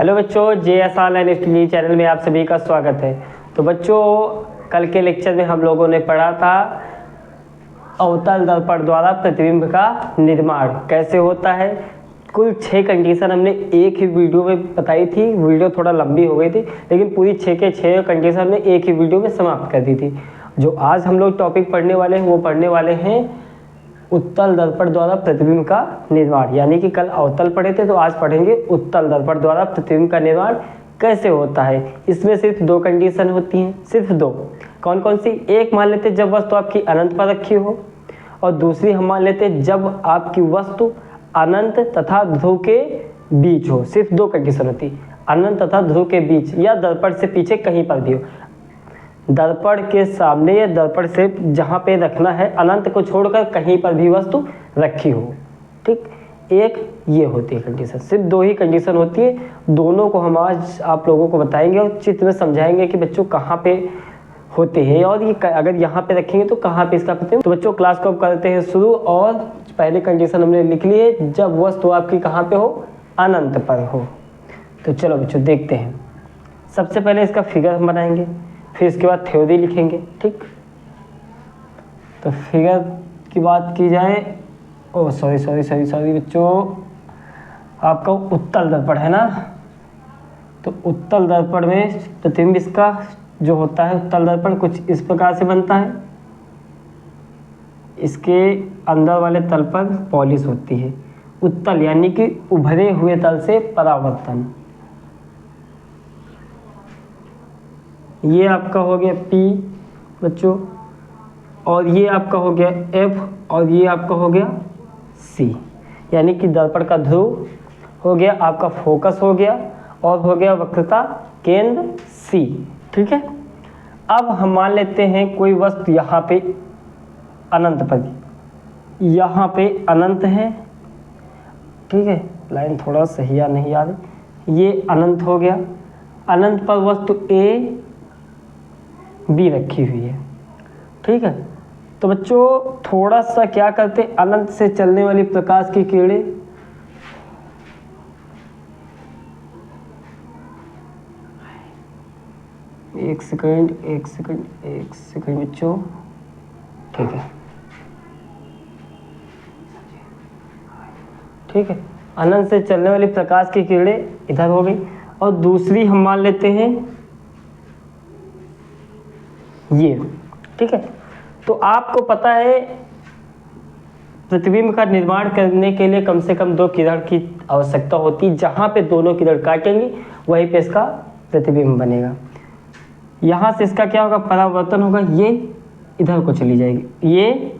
Hello बच्चों, JS online study channel में आप सभी का स्वागत है। तो बच्चों, कल के लेक्चर में हम लोगों ने पढ़ा था अवतल दर्पण द्वारा प्रतिबिंब का निर्माण कैसे होता है। कुल 6 कंडीशन हमने एक ही वीडियो में बताई थी। वीडियो थोड़ा लंबी हो गई थी, लेकिन पूरी 6 के 6 कंडीशन हमने एक ही वीडियो में समाप्त कर दी थी। जो आज हम लोग टॉपिक पढ़ने वाले हैं वो पढ़ने वाले हैं उत्तल दर्पण द्वारा प्रतिबिंब का निर्माण। यानी कि कल अवतल पढ़े थे, तो आज पढ़ेंगे उत्तल दर्पण द्वारा प्रतिबिंब का निर्माण कैसे होता है। इसमें सिर्फ 2 कंडीशन होती हैं, सिर्फ 2। कौन कौन सी? एक मान लेते जब वस्तु आपकी अनंत पर रखी हो, और दूसरी हम मान लेते जब आपकी वस्तु अनंत तथा ध्रुव के बीच हो। सिर्फ 2 कंडीशन होती, अनंत तथा ध्रुव के बीच, या दर्पण से पीछे कहीं पर भी हो। दर्पण के सामने या दर्पण से जहाँ पे रखना है, अनंत को छोड़कर कहीं पर भी वस्तु रखी हो। ठीक, एक ये होती है कंडीशन। सिर्फ 2 ही कंडीशन होती है। दोनों को हम आज आप लोगों को बताएंगे और चित्र में समझाएंगे कि बच्चों कहाँ पे होते हैं, और ये अगर यहाँ पे रखेंगे तो कहाँ पे इसका प्रतिबिंब। तो बच्चों, क्लास को अब करते हैं शुरू। और पहले कंडीशन हमने लिख ली है, जब वस्तु आपकी कहाँ पे हो, अनंत पर हो। तो चलो बच्चों देखते हैं। सबसे पहले इसका फिगर हम बनाएंगे, फिर इसके बाद थ्योरी लिखेंगे। ठीक, तो फिगर की बात की जाए, सॉरी बच्चों, आपका उत्तल दर्पण है ना। तो उत्तल दर्पण में प्रतिबिंब इसका जो होता है, उत्तल दर्पण कुछ इस प्रकार से बनता है। इसके अंदर वाले तल पर पॉलिश होती है। उत्तल यानी कि उभरे हुए तल से परावर्तन। ये आपका हो गया P बच्चों, और ये आपका हो गया F, और ये आपका हो गया C। यानी कि दर्पण का ध्रुव हो गया, आपका फोकस हो गया, और हो गया वक्रता केंद्र C। ठीक है। अब हम मान लेते हैं कोई वस्तु यहाँ पे अनंत पर, यहाँ पे अनंत है। ठीक है, लाइन थोड़ा सही या नहीं आ रही। ये अनंत हो गया, अनंत पर वस्तु A B रखी हुई है। ठीक है। तो बच्चों थोड़ा सा क्या करते, अनंत से चलने वाली प्रकाश की किरणें एक सेकंड बच्चों। ठीक है, ठीक है। अनंत से चलने वाली प्रकाश की किरणें इधर हो गई, और दूसरी हम मान लेते हैं ये। ठीक है। तो आपको पता है प्रतिबिंब का निर्माण करने के लिए कम से कम 2 किरण की आवश्यकता होती है। जहाँ पे दोनों किरण काटेंगे वहीं पे इसका प्रतिबिंब बनेगा। यहाँ से इसका क्या होगा, परावर्तन होगा। ये इधर को चली जाएगी, ये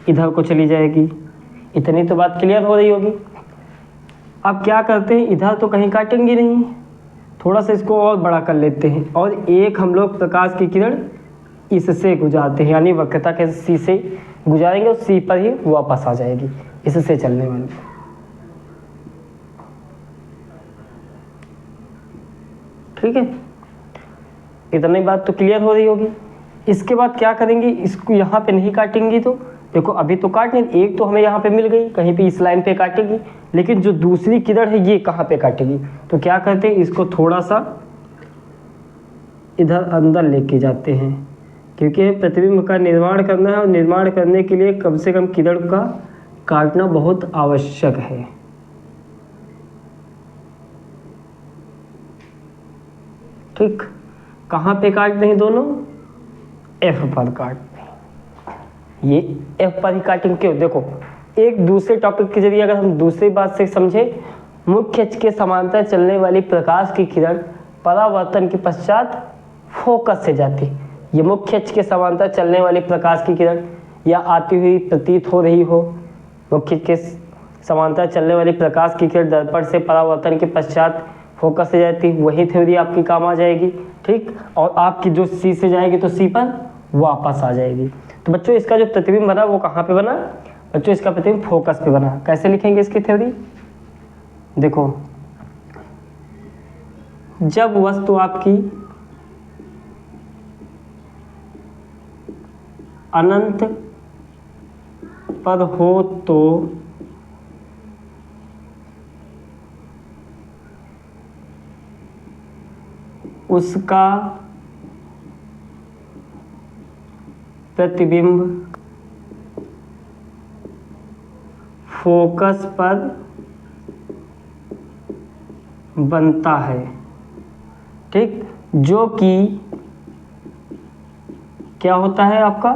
इधर को चली जाएगी। इतनी तो बात क्लियर हो रही होगी। अब क्या करते हैं, इधर तो कहीं काटेंगे नहीं, थोड़ा सा इसको और बड़ा कर लेते हैं, और एक हम लोग प्रकाश की किरण इससे गुजारते हैं, यानी वक्रता के C से गुजारेंगे और C पर ही वापस आ जाएगी, इससे चलने वाली। ठीक है, इतनी बात तो क्लियर हो रही होगी। इसके बाद क्या करेंगे, इसको यहाँ पे नहीं काटेंगे। तो देखो अभी तो काटने, एक तो हमें यहाँ पे मिल गई, कहीं पे इस लाइन पे काटेगी, लेकिन जो दूसरी किरण है ये कहाँ पे काटेगी। तो क्या करते हैं, इसको थोड़ा सा इधर अंदर लेके जाते हैं, क्योंकि प्रतिबिंब का निर्माण करना है, और निर्माण करने के लिए कम से कम किरण का काटना बहुत आवश्यक है। ठीक, कहाँ पे काटते हैं दोनों, F पर काटते हैं। ये F पर ही काटेंगे। क्यों, देखो एक दूसरे टॉपिक के जरिए अगर हम दूसरी बात से समझे, मुख्य अक्ष के समांतर चलने वाली प्रकाश की किरण परावर्तन के पश्चात फोकस से जाती है। ये मुख्य अक्ष के समांतर चलने वाली प्रकाश की किरण या आती हुई प्रतीत हो रही हो, मुख्य अक्ष के समांतर चलने वाली प्रकाश की किरण दर्पण से परावर्तन के पश्चात फोकस से जाती, वही थ्योरी आपकी काम आ जाएगी। ठीक, और आपकी जो C से जाएगी तो C पर वापस आ जाएगी। तो बच्चों इसका जो प्रतिबिंब बना वो कहाँ पे बना, बच्चों इसका प्रतिबिंब फोकस पे बना। कैसे लिखेंगे इसकी थ्योरी, देखो जब वस्तु आपकी अनंत पर हो तो उसका प्रतिबिंब फोकस पर बनता है, ठीक, जो कि क्या होता है आपका,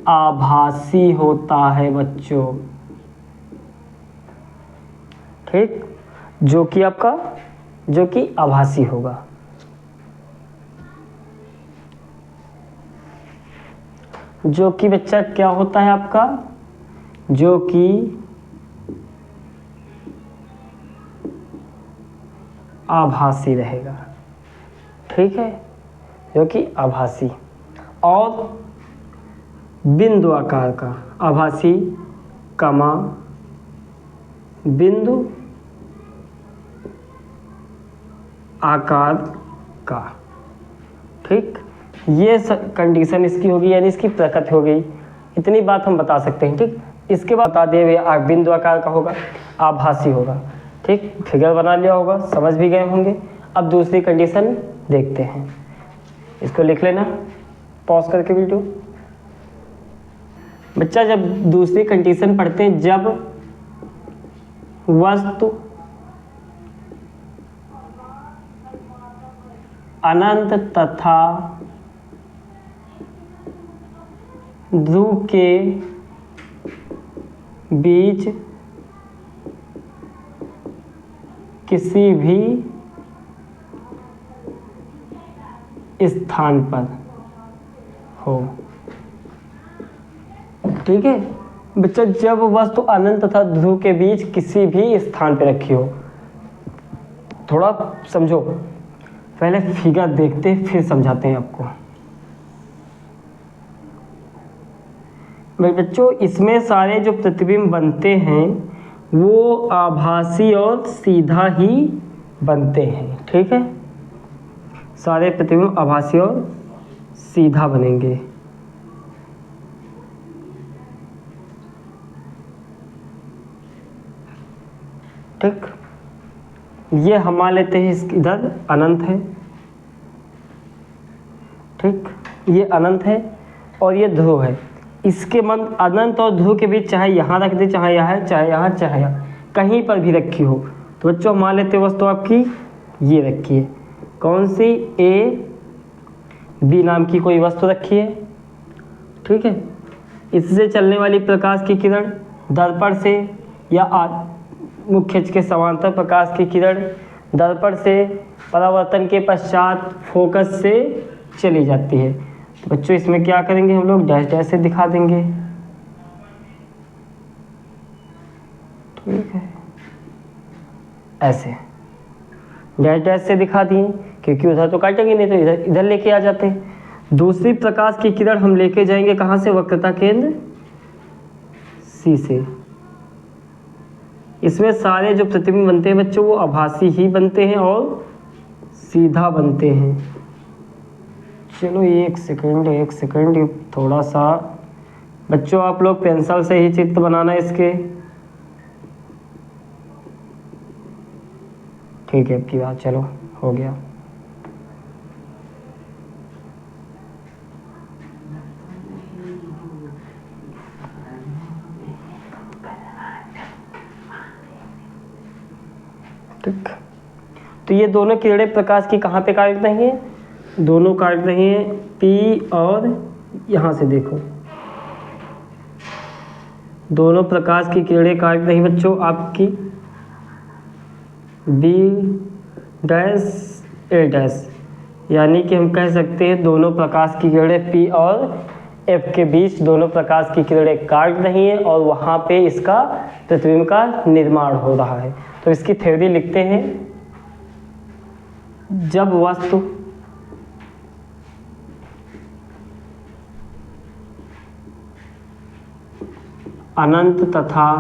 आभासी होता है बच्चों, ठीक, जो कि आपका, जो कि आभासी होगा। जो कि बच्चा क्या होता है आपका, जो कि आभासी रहेगा, ठीक है, जो कि आभासी। और बिंदु आकार का, आभासी कमा बिंदु आकार का, ठीक, ये कंडीशन इसकी होगी, यानी इसकी प्रकृति हो गई। इतनी बात हम बता सकते हैं, ठीक। इसके बाद बता दे बिंदु आकार का होगा, आभासी होगा, ठीक, फिगर बना लिया होगा, समझ भी गए होंगे। अब दूसरी कंडीशन देखते हैं, इसको लिख लेना पॉज करके वीडियो। बच्चा जब दूसरी कंडीशन पढ़ते हैं, जब वस्तु अनंत तथा ध्रुव के बीच किसी भी स्थान पर हो, ठीक है बच्चा, जब वस्तु अनंत तथा ध्रुव के बीच किसी भी स्थान पर रखी हो। थोड़ा समझो, पहले फिगर देखते फिर समझाते हैं आपको। बच्चों इसमें सारे जो प्रतिबिंब बनते हैं वो आभासी और सीधा ही बनते हैं, ठीक है, सारे प्रतिबिंब आभासी और सीधा बनेंगे। ठीक, ये हम मान लेते हैं इधर अनंत है, ठीक, ये अनंत है और ये ध्रुव है। इसके मन अनंत और ध्रुव के बीच चाहे यहाँ रख दे, चाहे यहाँ, चाहे यहाँ, चाहे यहाँ, कहीं पर भी रखी हो। तो बच्चों मान लेते हैं वस्तु आपकी ये रखी है, कौन सी, ए बी नाम की कोई वस्तु रखी है, ठीक है। इससे चलने वाली प्रकाश की किरण दर्पण से या मुख्य के समांतर प्रकाश की किरण दर्पण से परावर्तन के पश्चात फोकस से चली जाती है। तो बच्चों इसमें क्या करेंगे हम लोग, डैश डैश से दिखा देंगे, ठीक है, ऐसे डैश डैश से दिखा दिए, क्योंकि उधर तो काटेंगे नहीं, तो इधर इधर लेके आ जाते हैं। दूसरी प्रकाश की किरण हम लेके जाएंगे कहाँ से, वक्रता केंद्र सी से। इसमें सारे जो प्रतिबिंब बनते हैं बच्चों वो आभासी ही बनते हैं और सीधा बनते हैं। चलो एक सेकंड थोड़ा सा बच्चों आप लोग पेंसिल से ही चित्र बनाना इसके, ठीक है, आपकी बात, चलो हो गया। ठीक, तो ये दोनों किरणें प्रकाश की कहाँ पे काट रही हैं, दोनों काट रही हैं पी और यहाँ से देखो, दोनों प्रकाश की किरणें काट रही बच्चों आपकी बी डैश ए डैश, यानी कि हम कह सकते हैं दोनों प्रकाश की किरणें पी और एफ के बीच दोनों प्रकाश की किरणें काट रही हैं और वहाँ पे इसका प्रतिबिंब का निर्माण हो रहा है। तो इसकी थ्योरी लिखते हैं, जब वस्तु अनंत तथा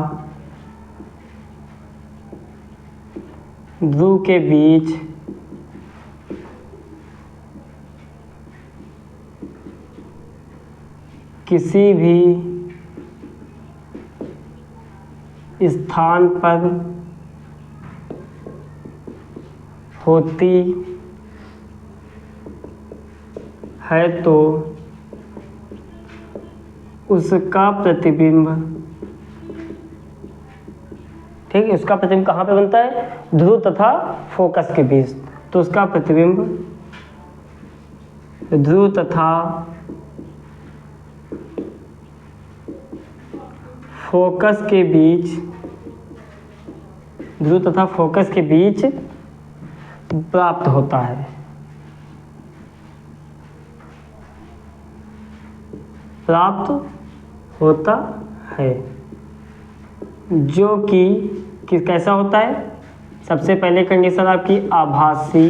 ध्रुव के बीच किसी भी स्थान पर होती है तो उसका प्रतिबिंब, ठीक है, उसका प्रतिबिंब कहाँ पे बनता है? ध्रुव तथा फोकस के बीच। तो उसका प्रतिबिंब ध्रुव तथा फोकस के बीच, ध्रुव तथा फोकस के बीच प्राप्त होता है। प्राप्त होता है, जो कि कैसा होता है? सबसे पहले कंडीशन आपकी आभासी,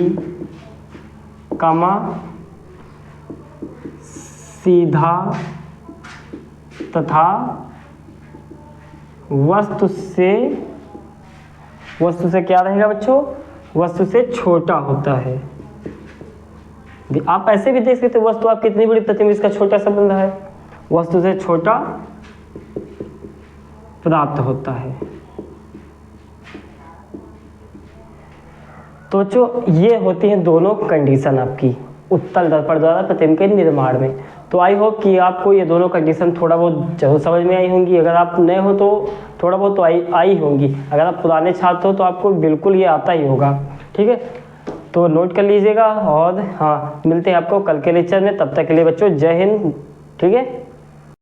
सीधा तथा वस्तु से क्या रहेगा बच्चों? वस्तु से छोटा होता है। आप ऐसे भी देख सकते हो, वस्तु आप कितनी बड़ी प्रतिबिंब, इसका छोटा सा बन रहा है, वस्तु से छोटा प्राप्त होता है। तो जो ये होती हैं दोनों कंडीशन आपकी उत्तल दर्पण द्वारा प्रतिबिंब के निर्माण में। तो आई होप कि आपको ये दोनों कंडीशन थोड़ा बहुत जरूर समझ में आई होंगी। अगर आप नए हो तो थोड़ा बहुत तो आई होंगी, अगर आप पुराने छात्र हो तो आपको बिल्कुल ये आता ही होगा। ठीक है, तो नोट कर लीजिएगा। और हाँ, मिलते हैं आपको कल के लेक्चर में। तब तक के लिए बच्चों जय हिंद। ठीक है।